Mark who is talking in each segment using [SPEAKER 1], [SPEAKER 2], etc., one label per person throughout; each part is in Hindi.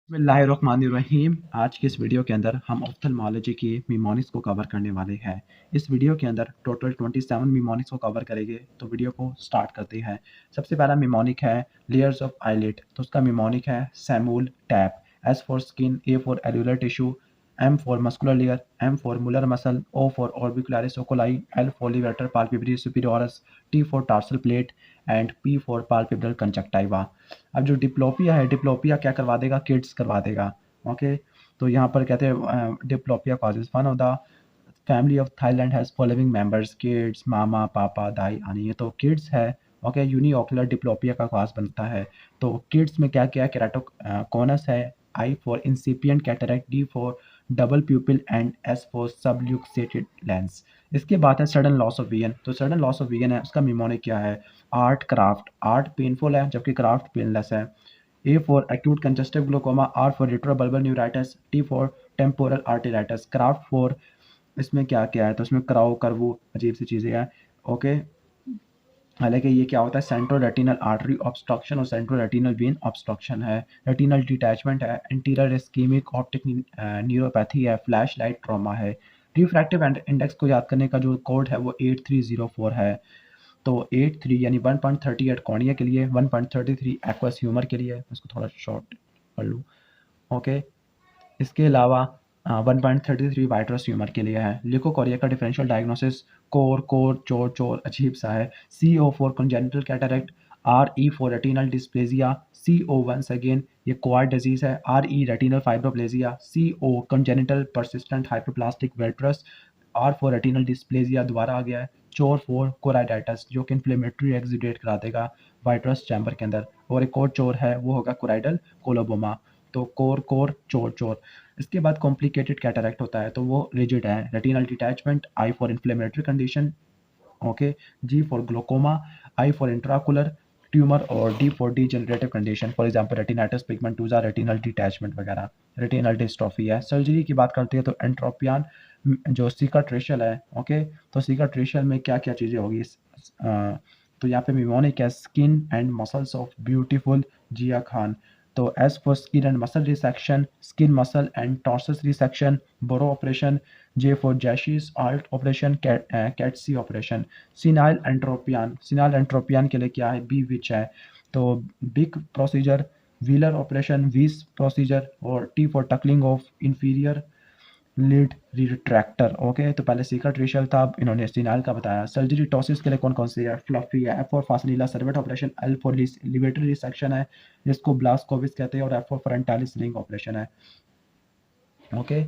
[SPEAKER 1] बिस्मिल्लाहिर्रहमानिर्रहीम। आज की इस वीडियो के अंदर हम ऑफ्थल्मोलॉजी की मीमोनिक्स को कवर करने वाले हैं। इस वीडियो के अंदर टोटल 27 मीमोनिक्स को कवर करेंगे, तो वीडियो को स्टार्ट करते हैं। सबसे पहला मीमोनिक है लेयर्स ऑफ आईलिड, तो उसका मीमोनिक है Samuel tap. S for skin, A for areolar tissue, M for muscular layer, M for Muller muscle, O for orbicularis oculi, L for levator palpebrae superioris, T for tarsal plate and P for palpebral conjunctiva. अब जो डिप्लोपिया है, डिप्लोपिया क्या करवा देगा, किड्स करवा देगा। ओके, तो यहाँ पर कहते हैं diplopia causes one of the family of Thailand has following members, kids, मामा, पापा, दाई, आनी। ये तो किड्स है। ओके, यूनिओकुलर डिप्लोपिया का कॉज बनता है। तो किड्स में क्या क्या है, केराटोकोनस है, I for incipient cataract, D for double pupil and S for subluxated lens. इसके बाद है सडन लॉस ऑफ विजन। तो सडन लॉस ऑफ विजन है, उसका मिमोनिक क्या है, आर्ट क्राफ्ट। आर्ट पेनफुल है जबकि क्राफ्ट पेनलेस है। A for acute congestive glaucoma, R for retrobulbar neuritis, T for temporal arteritis. Craft for, इसमें क्या क्या है, तो इसमें कराओ करवो अजीब सी चीज़ें हैं। ओके, हालांकि ये क्या होता है, सेंट्रो रेटिनल आर्टरी ऑब्स्ट्रक्शन और सेंट्रो रेटिनल वेन ऑब्स्ट्रक्शन है। रेटिनल डिटैचमेंट है, एंटीरियर इस्कीमिक ऑप्टिक न्यूरोपैथी है, फ्लैश लाइट ट्रॉमा है। रिफ्रैक्टिव इंडेक्स को याद करने का जो कोड है वो 8304 है। तो 83 यानी 1.38 कॉर्निया के लिए, 1.33 एक्वस ह्यूमर के लिए। इसको थोड़ा शॉर्ट कर लूँ। ओके, इसके अलावा 1.33 वाइट्रस ह्यूमर के लिए है। ल्यूकोकोरिया का डिफरेंशियल डायग्नोसिस कोर कोर चोर चोर अजीब सा है। CO for congenital cataract, RE for retinal dysplasia, CO once again ये क्वाड डिजीज है, RE retinal fibroplasia, CO congenital persistent hyperplastic vitreous, R for retinal dysplasia दोबारा आ गया है, चोर फॉर कोराइडाइटिस जो कि इन्फ्लेमेटरी एक्जिडेट करा देगा वाइट्रस चैम्बर के अंदर, और एक और चोर है वो होगा कोराइडल कोलोबोमा। तो कोर कोर चोर चोर। इसके बाद कॉम्प्लिकेटेड कैटरेक्ट होता है, तो वो रिजिड है। Retinal detachment, I for inflammatory condition, okay, G for glaucoma, I for intraocular tumour और D for degenerative condition, for example retinitis pigmentosa, retinal detachment वगैरह। रेटिनल डिस्ट्रॉफी है। सर्जरी की बात करते हैं तो एंट्रोपियन जो सिकाट्रेशियल है। ओके, तो सिकाट्रेशियल में क्या क्या चीज़ें होगी, तो यहाँ पे मिमोनिक है skin and muscles of beautiful Jiah Khan. तो S for skin and muscle resection, skin muscle and tarsus resection, Burow operation. J for Jashis alt operation, Ketssey operation. Senile entropion के लिए क्या है, बी विच है। तो big procedure, Wheeler operation, Weis procedure, और T for tuckling of inferior lid retractor. Okay, तो पहले सीक्रेट रेशियल था, अब इन्होंने सिनाइल का बताया। सर्जरी टॉसिस के लिए कौन कौन सी है, फ्लफी है, F for Fasanella Servat operation, L for levator resection है जिसको ब्लास्कोविस कहते हैं, और F for frontalis ring operation है। ओके,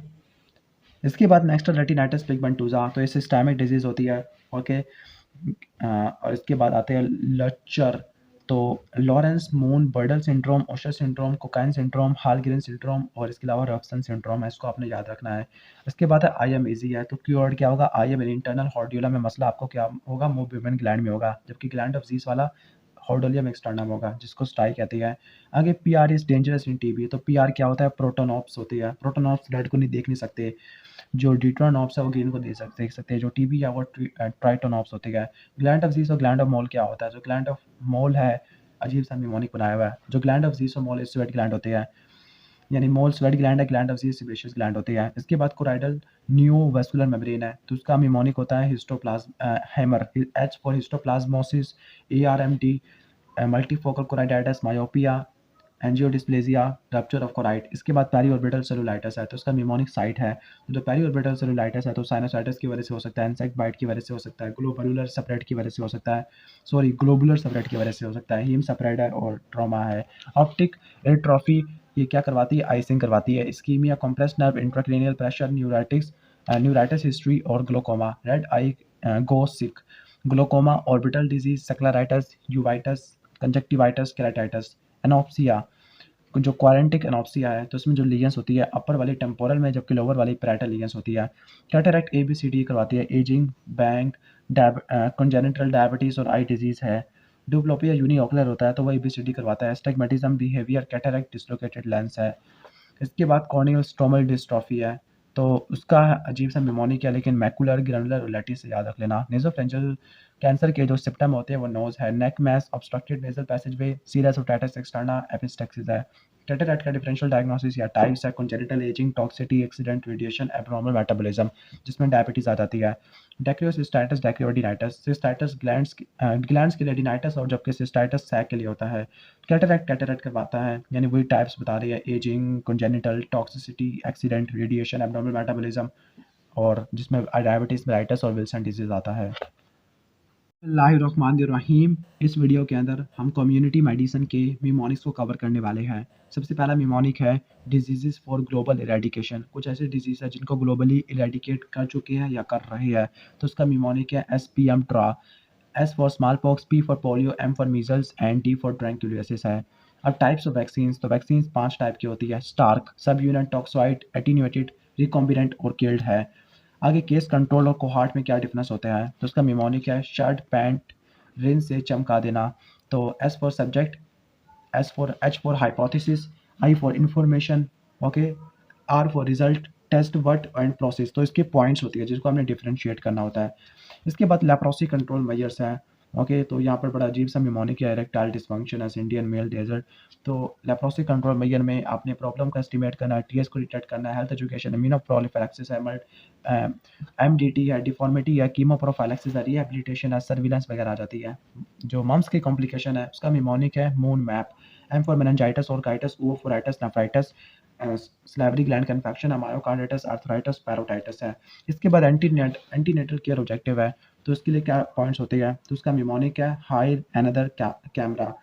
[SPEAKER 1] इसके बाद नेक्स्ट रेटिनाइटिस पिगमेंटोसा, तो ये सिस्टेमिक डिजीज होती है। ओके, और इसके बाद आते हैं लचर, तो Laurence Moon Biedl syndrome, Usher syndrome, Cockayne syndrome, Hallgren syndrome, और इसके अलावा रफसन सिंड्रोम है, इसको आपने याद रखना है। इसके बाद है आई एम इजी है, तो कीवर्ड क्या होगा, आई एम इंटरनल हॉर्ड्यूला में मसला आपको क्या होगा, मोबियन ग्लैंड में होगा, जबकि ग्लैंड ऑफ जीस वाला हॉर्डोलियम एक्सटर्नम होगा जिसको स्टाई कहती है। आगे P R is dangerous in TB, तो पी आर क्या होता है, प्रोटोनॉप्स होती है। प्रोटोनॉप्स ब्लड को नहीं देख नहीं सकते, जो डिट्रोनॉप्स है वो ग्रीन को देख सकते हैं। जो टीबी है वो ट्राइटोनॉप्स होती है। ग्लैंड ऑफ जीस और ग्लैंड ऑफ मोल क्या होता है, जो ग्लैंड ऑफ मोल है अजीब सा निमोनिक बनाया हुआ है। जो ग्लैंड ऑफ जीस और मोल स्वेट ग्लैंड होते हैं, यानी मोल स्वेट ग्लैंड है, ग्लैंड ऑफ जीस सेबेशियस ग्लैंड होती है। इसके बाद कोराइडल न्यूवास्कुलर मेम्ब्रेन है, तो उसका निमोनिक होता है histoplasm hammer, H for histoplasmosis, ARMD multifocal choroiditis, myopia, angiodysplasia, rupture of choroid. इसके बाद पेरीऑर्बिटल सेलुलाइटिस है, तो उसका निमोनिक साइट है। तो जो पेरीऑर्बिटल सेलुलाइटिस है तो साइनोसाइटिस की वजह से हो सकता है, इंसेक्ट बाइट की वजह से हो सकता है, ग्लोबुलर सेपरेट की वजह से हो सकता है, ग्लोबुलर सेपरेट की वजह से हो सकता है, हीम सेपरेट है, और ट्रॉमा है। ऑप्टिक एट्रोफी ये क्या करवाती है, आइसिंग करवाती है। Ischaemia, compressed nerve, intracranial pressure, neuritis history, और glaucoma. Red eye go sick, glaucoma, orbital disease, scleritis, uveitis, conjunctivitis, keratitis. Anopsia, जो क्वारंटिक एनोप्सिया है, तो इसमें जो लीजेंस होती है अपर वाली टेम्पोरल में, जबकि लोअर वाली पैराइटल लीजेंस होती है। कैटरेक्ट ABCD करवाती है, एजिंग, बैंक, कंजेनिटल डायबिटीज और आई डिजीज है। डिप्लोपिया यूनिओकुलर होता है तो वो ABCD करवाता है। Astigmatism, behaviour, cataract, dislocated lens है। इसके बाद कॉर्नियल स्ट्रोमल डिस्ट्रॉफी है, तो उसका अजीब सा निमोनिक है, लेकिन मैकुलर ग्रैनुलर ओलाइटिस से याद रख लेना। नेजोफेरेंजियल कैंसर के जो सिम्टम होते हैं वो नोज है, neck mass, obstructed nasal passageway, serious otitis externa, epistaxis है। कैटरैक्ट का डिफरेंशियल डायग्नोसिस या टाइप्स है congenital ageing, toxicity, accident, radiation, abnormal metabolism, जिसमें डायबिटीज आ जाती है। डेक्रियोसिस्टाइटिस, डेक्रियोरेटिनाइटिस, सिस्टाइटिस ग्लैंड्स की रेटिनाइटिस और जबकि सिस्टाइटिस सैक के लिए होता है। कैटरैक्ट करवाता है, यानी वही टाइप्स बता रही है, ageing, congenital, toxicity, accident, radiation, abnormal metabolism, और जिसमें डायबिटीज मेलाइटिस और विल्सन डिजीज आता है। रहीम। इस वीडियो के अंदर हम कम्युनिटी मेडिसिन के मिमोनिक्स को कवर करने वाले हैं। सबसे पहला मिमोनिक है डिजीज़ फॉर ग्लोबल इरेडिकेशन। कुछ ऐसे डिजीज़ है जिनको ग्लोबली इरेडिकेट कर चुके हैं या कर रहे हैं, तो उसका मिमोनिक है SPM ट्रा। S for smallpox, P for polio, M for measles and D for tuberculosis है। अब टाइप्स ऑफ वैक्सीन्स, तो वैक्सीन्स 5 टाइप की होती है। स्टार्क, subunit, toxoid, attenuated, recombinant और किल्ड है। आगे केस कंट्रोल और कोहार्ट में क्या डिफरेंस होता है, तो उसका मिमोनिक है शर्ट पैंट रिन से चमका देना। तो S for subject, H for hypothesis, I for information, okay, R for result, test what and process. तो इसके पॉइंट्स होती है जिसको हमने डिफरेंशिएट करना होता है। इसके बाद लेप्रोसी कंट्रोल मेजर्स हैं। ओके, तो यहाँ पर बड़ा अजीब सा मिमोनिक है, erectile dysfunction as Indian male desert. तो लेप्रोसी कंट्रोल मेजर में आपने प्रॉब्लम का एस्टिमेट करना है, टीएस को डिटेक्ट करना है, हेल्थ एजुकेशन, इम्यूनोप्रोफिलैक्सिस है, एमडीटी है, डिफॉर्मिटी है, कीमोप्रोफाइलैक्सिस है, रिहैबिलिटेशन है, सर्विलेंस वगैरह आ जाती है। जो मम्स की कॉम्प्लिकेशन है उसका मिमोनिक है moon map. M for meningitis, orchitis, O for itis, nephritis, salivary gland का इन्फेक्शन है, मायोकार्डिटिस, आर्थराइटिस, पैरोटाइटिस है। इसके बाद एंटीनेटल केयर ऑब्जेक्टिव है, तो इसके लिए क्या पॉइंट्स होते हैं, तो उसका मिमोनिक है हायर अनदर कैमरा।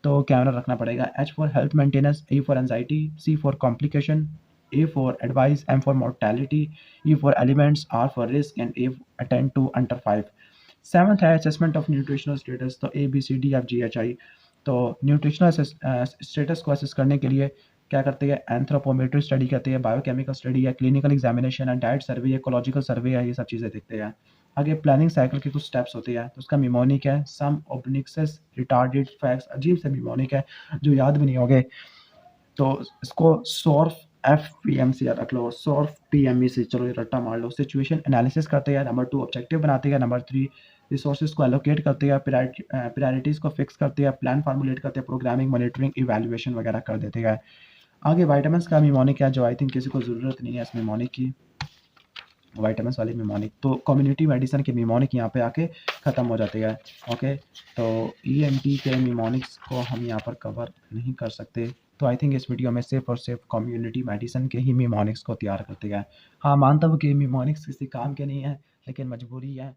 [SPEAKER 1] तो कैमरा रखना पड़ेगा। H for health maintenance, A for anxiety, C for complication, A for advice, M for mortality, E for elements, R for risk and A attend to under 5। Seventh है असेसमेंट ऑफ न्यूट्रिशनल स्टेटस, तो ABCDFGHI। तो न्यूट्रिशनल स्टेटस को असेस करने के लिए क्या करते हैं, एंथ्रोपोमेट्री स्टडी करते हैं, बायोकेमिकल स्टडी है, क्लिनिकल एग्जामिनेशन है, डाइट सर्वे है, इकोलॉजिकल सर्वे है, ये सब चीज़ें देखते हैं। आगे प्लानिंग साइकिल के कुछ स्टेप्स होते हैं, तो उसका मिमोनिक है सम ऑब्निक्सस रिटार्डेड फैक्ट्स। अजीब से मिमोनिक है जो याद भी नहीं होंगे, तो इसको सॉर्फ FPM से रख लो, सॉर्फ PME से चलो ये रट्टा मार लो। सिचुएशन एनालिसिस करते हैं, नंबर 2 ऑब्जेक्टिव बनाते हैं, नंबर 3 रिसोर्सेज को एलोकेट करते हैं, प्रायोरिटीज़ को फिक्स करते हैं, प्लान फार्मुलेट करते हैं, प्रोग्रामिंग, मॉनिटरिंग, इवैल्यूएशन वगैरह कर देते हैं। आगे विटामिन्स का मिमोनिक है जो आई थिंक किसी को ज़रूरत नहीं है इस मिमोनिक की, विटामिन्स वाली मिमोनिक। तो कम्युनिटी मेडिसिन के मिमोनिक यहाँ पे आके ख़त्म हो जाते हैं। ओके, तो ENT के मिमोनिक्स को हम यहाँ पर कवर नहीं कर सकते, तो आई थिंक इस वीडियो में सिर्फ और सिर्फ कम्युनिटी मेडिसिन के ही मिमोनिक्स को तैयार करते हैं। हाँ, मानता हूँ कि मिमोनिक्स किसी काम के नहीं है, लेकिन मजबूरी है।